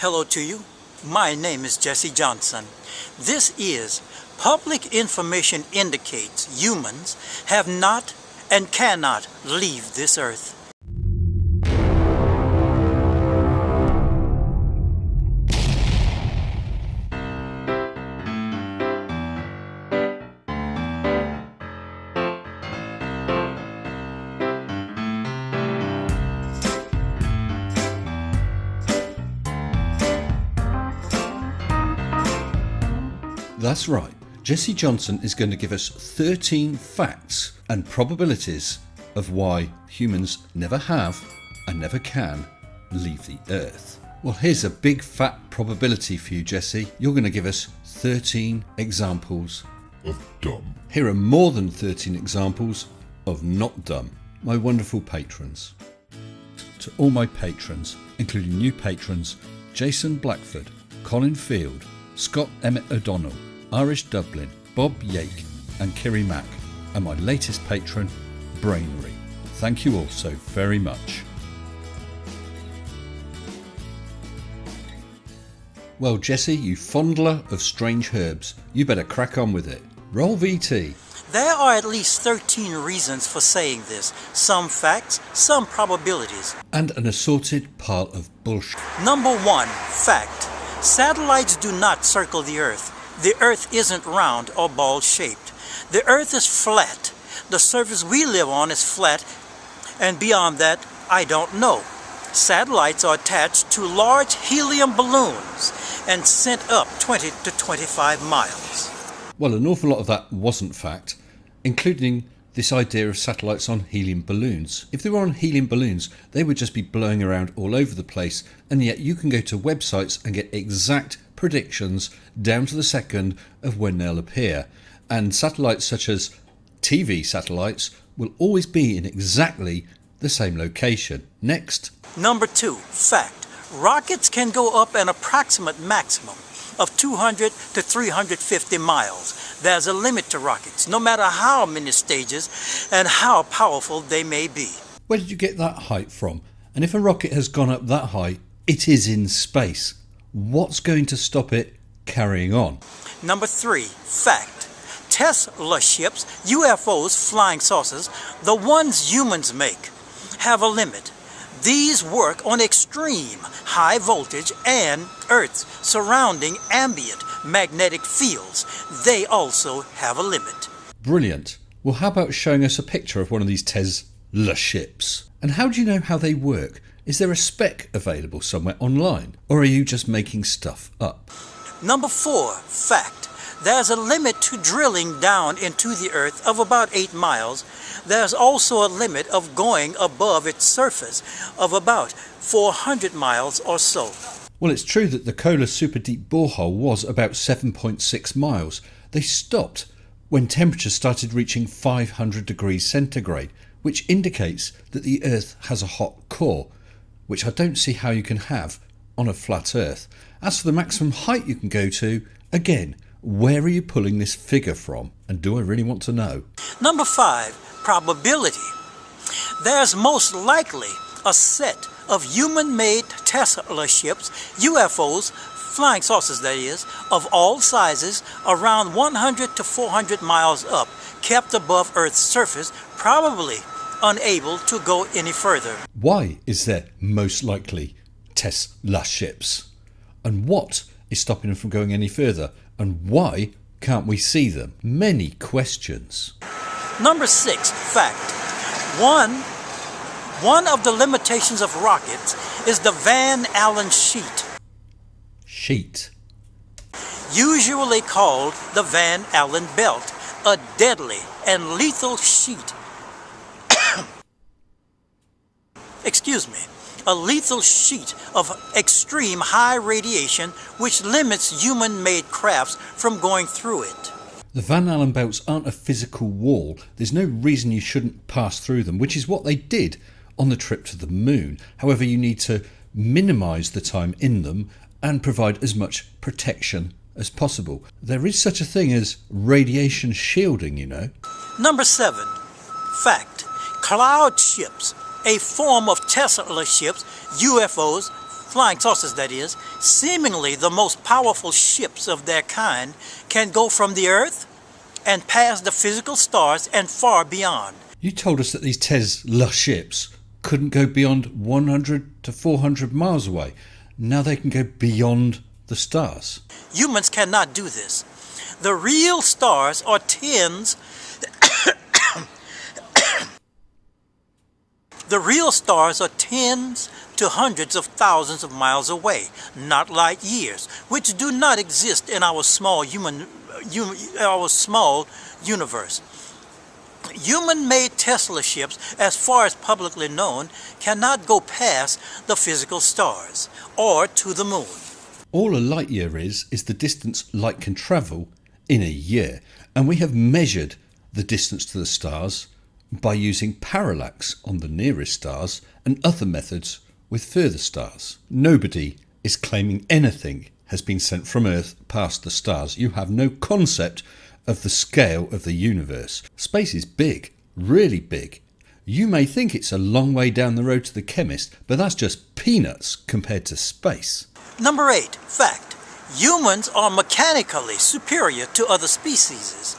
Hello to you. My name is Jessie Johnson. This is Public Information Indicates Humans Have Not and Cannot Leave This Earth. That's right, Jessie Johnson is going to give us 13 facts and probabilities of why humans never have and never can leave the Earth. Well, here's a big fat probability for you, Jessie. You're going to give us 13 examples of dumb. Here are more than 13 examples of not dumb. My wonderful patrons. To all my patrons, including new patrons, Jason Blackford, Colin Field, Scott Emmett O'Donnell, Irish Dublin, Bob Yake and Kiri Mack, and my latest patron, Brainery. Thank you all so very much. Well, Jessie, you fondler of strange herbs, you better crack on with it. Roll VT. There are at least 13 reasons for saying this. Some facts, some probabilities. And an assorted pile of bullshit. Number 1, fact. Satellites do not circle the Earth. The Earth isn't round or ball-shaped. The Earth is flat. The surface we live on is flat, and beyond that, I don't know. Satellites are attached to large helium balloons and sent up 20 to 25 miles. Well, an awful lot of that wasn't fact, including this idea of satellites on helium balloons. If they were on helium balloons, they would just be blowing around all over the place, and yet you can go to websites and get exact predictions down to the second of when they'll appear. And satellites such as TV satellites will always be in exactly the same location. Next. Number 2, fact. Rockets can go up an approximate maximum of 200 to 350 miles. There's a limit to rockets, no matter how many stages and how powerful they may be. Where did you get that height from? And if a rocket has gone up that high, it is in space. What's going to stop it carrying on? Number 3, fact. Tesla ships, UFOs, flying saucers, the ones humans make, have a limit. These work on extreme high voltage and Earth's surrounding ambient magnetic fields. They also have a limit. Brilliant. Well, how about showing us a picture of one of these Tesla ships? And how do you know how they work? Is there a spec available somewhere online? Or are you just making stuff up? Number 4, fact. There's a limit to drilling down into the Earth of about 8 miles. There's also a limit of going above its surface of about 400 miles or so. Well, it's true that the Kola Super Deep Borehole was about 7.6 miles. They stopped when temperatures started reaching 500 degrees centigrade, which indicates that the Earth has a hot core, which I don't see how you can have on a flat Earth. As for the maximum height you can go to, again, where are you pulling this figure from? And do I really want to know? Number 5, probability. There's most likely a set of human-made Tesla ships, UFOs, flying saucers that is, of all sizes, around 100 to 400 miles up, kept above Earth's surface, probably unable to go any further. Why is there most likely Tesla ships? And what is stopping them from going any further? And why can't we see them? Many questions. Number 6, fact. One of the limitations of rockets is the Van Allen sheet. Sheet. Usually called the Van Allen belt, a deadly and lethal sheet. A lethal sheet of extreme high radiation which limits human-made crafts from going through it. The Van Allen belts aren't a physical wall. There's no reason you shouldn't pass through them, which is what they did on the trip to the moon. However, you need to minimise the time in them and provide as much protection as possible. There is such a thing as radiation shielding, you know. Number 7, fact. Cloud ships, a form of Tesla ships, UFOs, flying saucers that is, seemingly the most powerful ships of their kind, can go from the Earth and past the physical stars and far beyond. You told us that these Tesla ships couldn't go beyond 100 to 400 miles away. Now they can go beyond the stars. Humans cannot do this. The real stars are tens The real stars are tens to hundreds of thousands of miles away, not light years, which do not exist in our small universe. Human-made Tesla ships, as far as publicly known, cannot go past the physical stars or to the moon. All a light year is the distance light can travel in a year, and we have measured the distance to the stars by using parallax on the nearest stars and other methods with further stars. Nobody is claiming anything has been sent from Earth past the stars. You have no concept of the scale of the universe. Space is big, really big. You may think it's a long way down the road to the chemist, but that's just peanuts compared to space. Number 8, fact. Humans are mechanically superior to other species,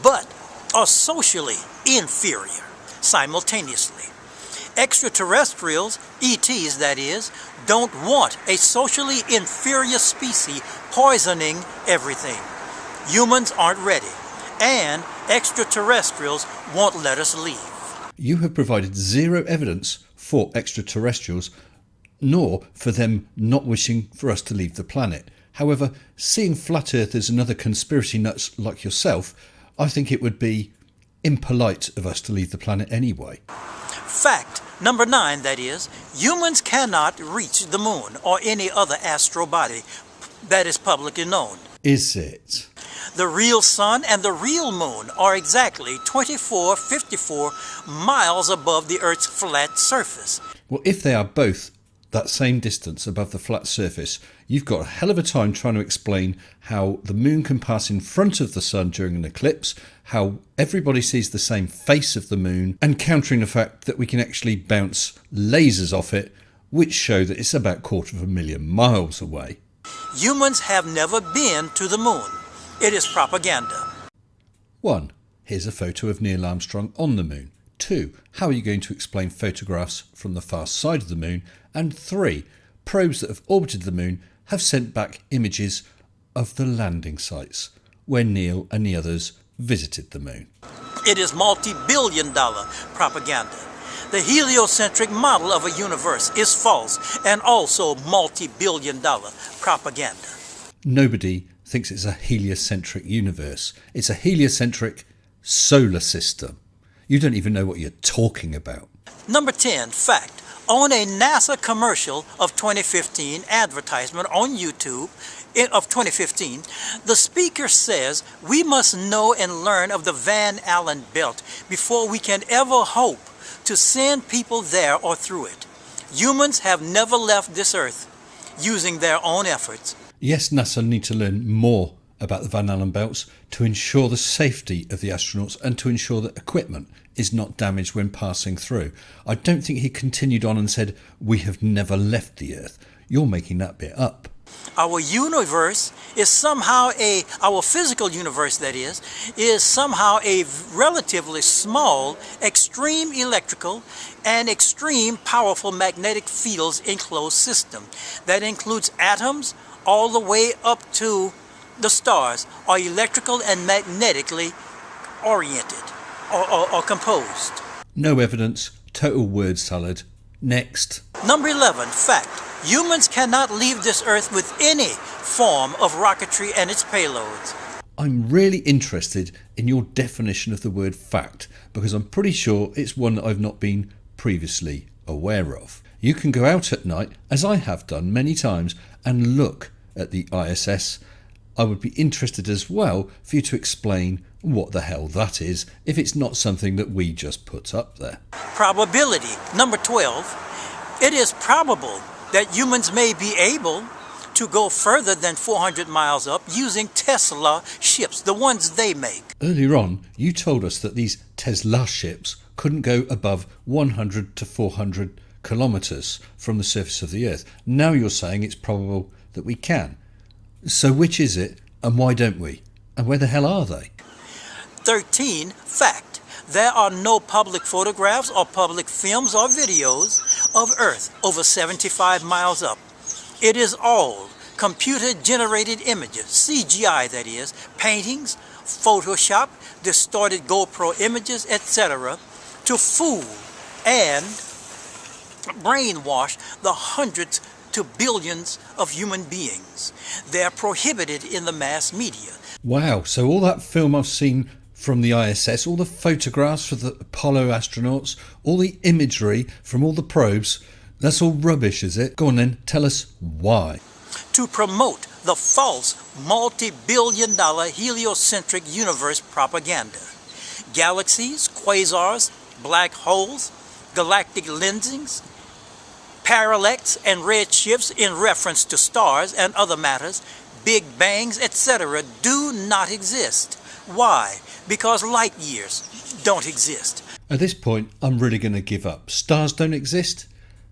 but are socially inferior simultaneously. Extraterrestrials, ETs that is, don't want a socially inferior species poisoning everything. Humans aren't ready, and extraterrestrials won't let us leave. You have provided zero evidence for extraterrestrials, nor for them not wishing for us to leave the planet. However, seeing flat earthers and other conspiracy nuts like yourself, I think it would be impolite of us to leave the planet anyway. Fact number 9, that is, humans cannot reach the moon or any other astral body that is publicly known. Is it? The real sun and the real moon are exactly 54 miles above the Earth's flat surface. Well, if they are both that same distance above the flat surface, you've got a hell of a time trying to explain how the moon can pass in front of the sun during an eclipse, how everybody sees the same face of the moon, and countering the fact that we can actually bounce lasers off it, which show that it's about 250,000 miles away. Humans have never been to the moon. It is propaganda. 1. Here's a photo of Neil Armstrong on the moon. 2. How are you going to explain photographs from the far side of the moon? And 3. Probes that have orbited the moon have sent back images of the landing sites where Neil and the others visited the moon. It is multi-billion-dollar propaganda. The heliocentric model of a universe is false and also multi-billion-dollar propaganda. Nobody thinks it's a heliocentric universe. It's a heliocentric solar system. You don't even know what you're talking about. Number 10, fact. On a NASA commercial of 2015 advertisement on YouTube of 2015, the speaker says we must know and learn of the Van Allen belt before we can ever hope to send people there or through it. Humans have never left this earth using their own efforts. Yes, NASA need to learn more about the Van Allen belts to ensure the safety of the astronauts and to ensure that equipment is not damaged when passing through. I don't think he continued on and said, we have never left the Earth. You're making that bit up. Our universe is somehow our physical universe that is somehow a relatively small, extreme electrical and extreme powerful magnetic fields enclosed system that includes atoms all the way up to the stars are electrical and magnetically oriented or composed. No evidence, total word salad. Next. Number 11, fact. Humans cannot leave this earth with any form of rocketry and its payloads. I'm really interested in your definition of the word fact, because I'm pretty sure it's one that I've not been previously aware of. You can go out at night, as I have done many times, and look at the ISS. I would be interested as well for you to explain what the hell that is, if it's not something that we just put up there. Probability. Number 12. It is probable that humans may be able to go further than 400 miles up using Tesla ships, the ones they make. Earlier on, you told us that these Tesla ships couldn't go above 100 to 400 kilometres from the surface of the Earth. Now you're saying it's probable that we can. So which is it, and why don't we? And where the hell are they? 13. Fact. There are no public photographs or public films or videos of Earth over 75 miles up. It is all computer-generated images, CGI that is, paintings, Photoshop, distorted GoPro images, etc., to fool and brainwash the hundreds to billions of human beings. They're prohibited in the mass media. Wow, so all that film I've seen from the ISS, all the photographs of the Apollo astronauts, all the imagery from all the probes, that's all rubbish, is it? Go on then, tell us why. To promote the false multi-billion-dollar heliocentric universe propaganda. Galaxies, quasars, black holes, galactic lensings, parallax and redshifts in reference to stars and other matters, big bangs, etc. do not exist. Why? Because light years don't exist. At this point, I'm really going to give up. Stars don't exist?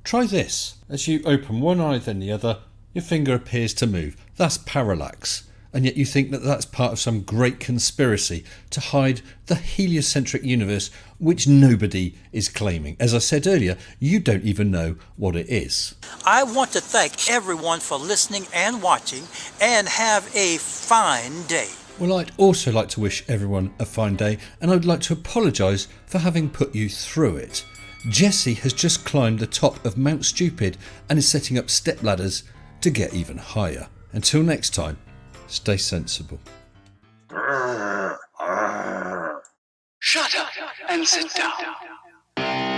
Try this. As you open one eye then the other, your finger appears to move. That's parallax. And yet you think that that's part of some great conspiracy to hide the heliocentric universe, which nobody is claiming. As I said earlier, you don't even know what it is. I want to thank everyone for listening and watching, and have a fine day. Well, I'd also like to wish everyone a fine day, and I'd like to apologise for having put you through it. Jessie has just climbed the top of Mount Stupid and is setting up stepladders to get even higher. Until next time, stay sensible. Shut up and sit down.